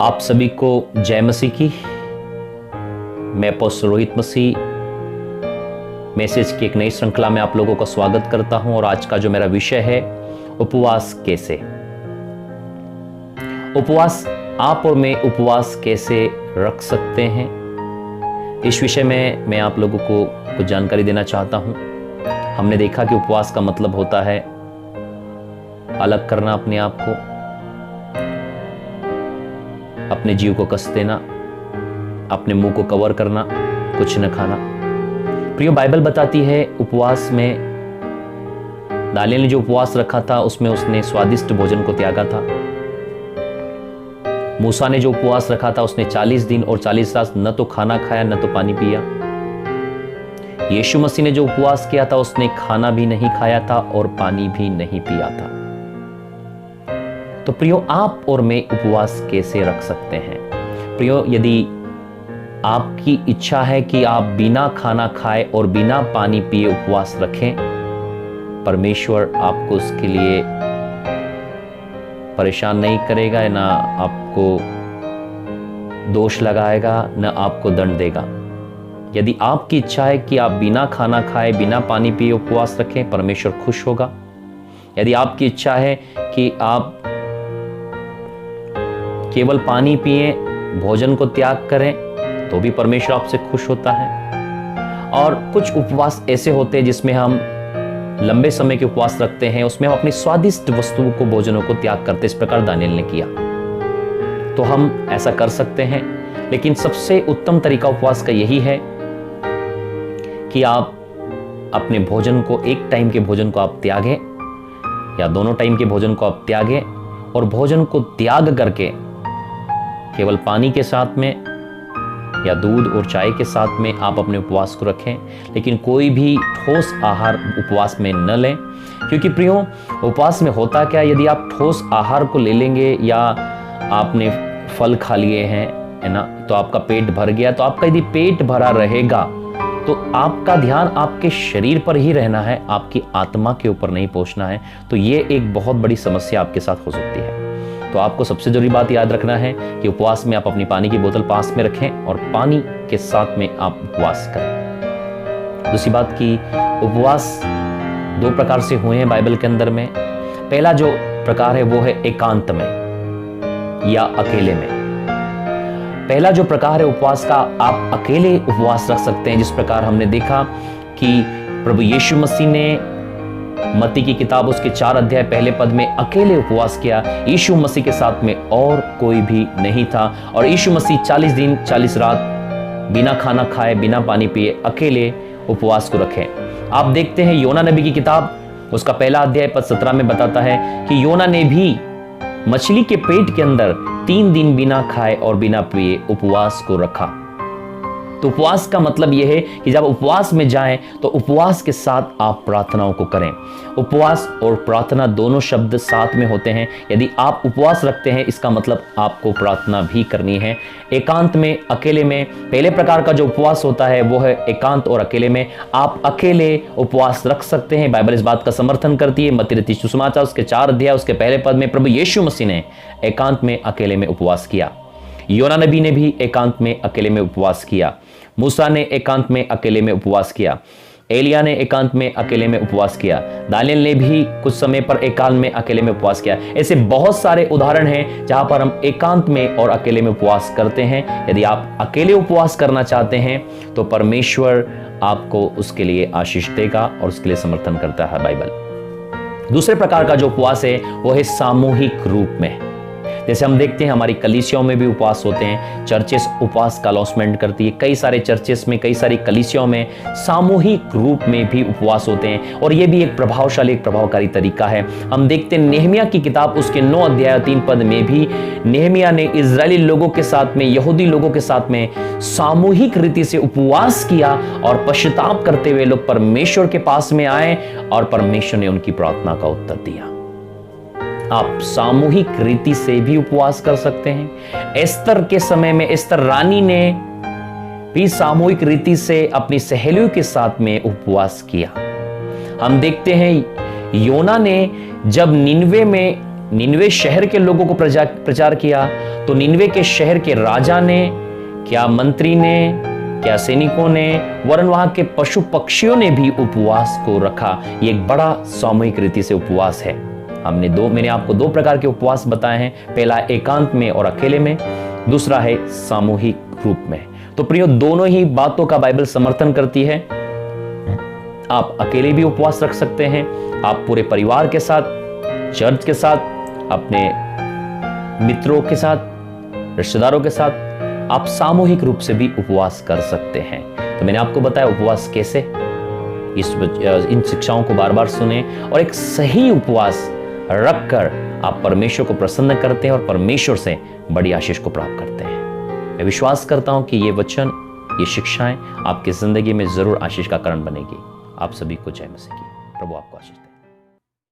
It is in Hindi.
आप सभी को जय मसीह की। मैं अपोस्टल रोहित मसीह मैसेज की एक नई श्रृंखला में आप लोगों का स्वागत करता हूं। और आज का जो मेरा विषय है, उपवास कैसे। उपवास, आप और मैं उपवास कैसे रख सकते हैं, इस विषय में मैं आप लोगों को कुछ जानकारी देना चाहता हूं। हमने देखा कि उपवास का मतलब होता है अलग करना अपने आप को, अपने जीव को कष्ट देना, अपने मुंह को कवर करना, कुछ न खाना। प्रियो, बाइबल बताती है उपवास में दानियेल ने जो उपवास रखा था उसमें उसने स्वादिष्ट भोजन को त्यागा था। मूसा ने जो उपवास रखा था उसने 40 दिन और 40 रात न तो खाना खाया न तो पानी पिया। यीशु मसीह ने जो उपवास किया था उसने खाना भी नहीं खाया था और पानी भी नहीं पिया था। तो प्रियो, आप और मैं उपवास कैसे रख सकते हैं। प्रियो, यदि आपकी इच्छा है कि आप बिना खाना खाए और बिना पानी पिए उपवास रखें, परमेश्वर आपको उसके लिए परेशान नहीं करेगा, ना आपको दोष लगाएगा, न आपको दंड देगा। यदि आपकी इच्छा है कि आप बिना खाना खाए बिना पानी पिए उपवास रखें, परमेश्वर खुश होगा। यदि आपकी इच्छा है कि आप केवल पानी पिए, भोजन को त्याग करें, तो भी परमेश्वर आपसे खुश होता है। और कुछ उपवास ऐसे होते हैं जिसमें हम लंबे समय के उपवास रखते हैं, उसमें हम अपनी स्वादिष्ट वस्तुओं को, भोजनों को त्याग करते हैं। इस प्रकार दानियेल ने किया, तो हम ऐसा कर सकते हैं। लेकिन सबसे उत्तम तरीका उपवास का यही है कि आप अपने भोजन को, एक टाइम के भोजन को आप त्यागें या दोनों टाइम के भोजन को आप त्यागें, और भोजन को त्याग करके केवल पानी के साथ में या दूध और चाय के साथ में आप अपने उपवास को रखें। लेकिन कोई भी ठोस आहार उपवास में न लें, क्योंकि प्रियो, उपवास में होता क्या, यदि आप ठोस आहार को ले लेंगे या आपने फल खा लिए हैं, है ना, तो आपका पेट भर गया। तो आपका यदि पेट भरा रहेगा तो आपका ध्यान आपके शरीर पर ही रहना है, आपकी आत्मा के ऊपर नहीं पहुंचना है। तो ये एक बहुत बड़ी समस्या आपके साथ हो सकती है। तो आपको सबसे जरूरी बात याद रखना है कि उपवास में आप अपनी पानी की बोतल पास में रखें और पानी के साथ में आप उपवास करें। दूसरी बात की, उपवास दो प्रकार से हुए हैं बाइबल के अंदर में। पहला जो प्रकार है वो है एकांत में या अकेले में। पहला जो प्रकार है उपवास का, आप अकेले उपवास रख सकते हैं। जिस प्रकार हमने देखा कि प्रभु यीशु मसीह ने मत्ती की किताब उसके 4 अध्याय पहले पद में अकेले उपवास किया। यीशु मसीह के साथ में और कोई भी नहीं था, और यीशु मसीह 40 दिन 40 रात बिना खाना खाए बिना पानी पिए अकेले उपवास को रखे। आप देखते हैं योना नबी की किताब, उसका पहला अध्याय पद 17 में बताता है कि योना ने भी मछली के पेट के अंदर 3 दिन बिना खाए और बिना पिए उपवास को रखा। तो उपवास का मतलब यह है कि जब उपवास में जाएं तो उपवास के साथ आप प्रार्थनाओं को करें। उपवास और प्रार्थना दोनों शब्द साथ में होते हैं। यदि आप उपवास रखते हैं, इसका मतलब आपको प्रार्थना भी करनी है। एकांत में, अकेले में, पहले प्रकार का जो उपवास होता है वो है एकांत और अकेले में। आप अकेले उपवास रख सकते हैं। बाइबल इस बात का समर्थन करती है। मत्ती रचित सुसमाचार उसके 4 अध्याय उसके पहले पद में प्रभु यीशु मसीह ने एकांत में अकेले में उपवास किया। योना नबी ने भी एकांत में अकेले में उपवास किया। मूसा ने एकांत में अकेले में उपवास किया। एलिया ने एकांत में अकेले में उपवास किया। दानियेल ने भी कुछ समय पर एकांत में अकेले में उपवास किया। ऐसे बहुत सारे उदाहरण हैं जहां पर हम एकांत में और अकेले में उपवास करते हैं। यदि आप अकेले उपवास करना चाहते हैं तो परमेश्वर आपको उसके लिए आशीष देगा और उसके लिए समर्थन करता है बाइबल। दूसरे प्रकार का जो उपवास है वो है सामूहिक रूप में। जैसे हम देखते हैं हमारी कलीसियाओं में भी उपवास होते हैं। चर्चेस उपवास का अनाउंसमेंट करती है। कई सारे चर्चेस में, कई सारी कलीसियाओं में सामूहिक रूप में भी उपवास होते हैं, और यह भी एक प्रभावशाली, एक प्रभावकारी तरीका है। हम देखते हैं नेहमिया की किताब उसके 9 अध्याय 3 पद में भी नेहमिया ने इजरायली लोगों के साथ में, यहूदी लोगों के साथ में सामूहिक रीति से उपवास किया, और पश्चाताप करते हुए लोग परमेश्वर के पास में आए और परमेश्वर ने उनकी प्रार्थना का उत्तर दिया। आप सामूहिक रीति से भी उपवास कर सकते हैं। एस्तर के समय में एस्तर रानी ने भी सामूहिक रीति से अपनी सहेलियों के साथ में उपवास किया। हम देखते हैं योना ने जब निनवे में निनवे शहर के लोगों को प्रचार किया, तो निनवे के शहर के राजा ने, क्या मंत्री ने, क्या सैनिकों ने, वरन वहां के पशु पक्षियों ने भी उपवास को रखा। ये एक बड़ा सामूहिक रीति से उपवास है। मैंने आपको 2 प्रकार के उपवास बताए हैं, पहला एकांत में और अकेले में, दूसरा है सामूहिक रूप में। तो प्रियो, दोनों ही बातों का बाइबल समर्थन करती है। आप अकेले भी उपवास रख सकते हैं, आप पूरे परिवार के साथ, चर्च के साथ, अपने मित्रों के साथ, रिश्तेदारों के साथ आप सामूहिक रूप से भी उपवास कर सकते हैं। तो मैंने आपको बताया उपवास कैसे, इन शिक्षाओं को बार बार सुने और एक सही उपवास रखकर आप परमेश्वर को प्रसन्न करते हैं और परमेश्वर से बड़ी आशीष को प्राप्त करते हैं। मैं विश्वास करता हूं कि ये वचन, ये शिक्षाएं आपकी जिंदगी में जरूर आशीष का कारण बनेगी। आप सभी को जय मसीह की। प्रभु आपको आशीष दे।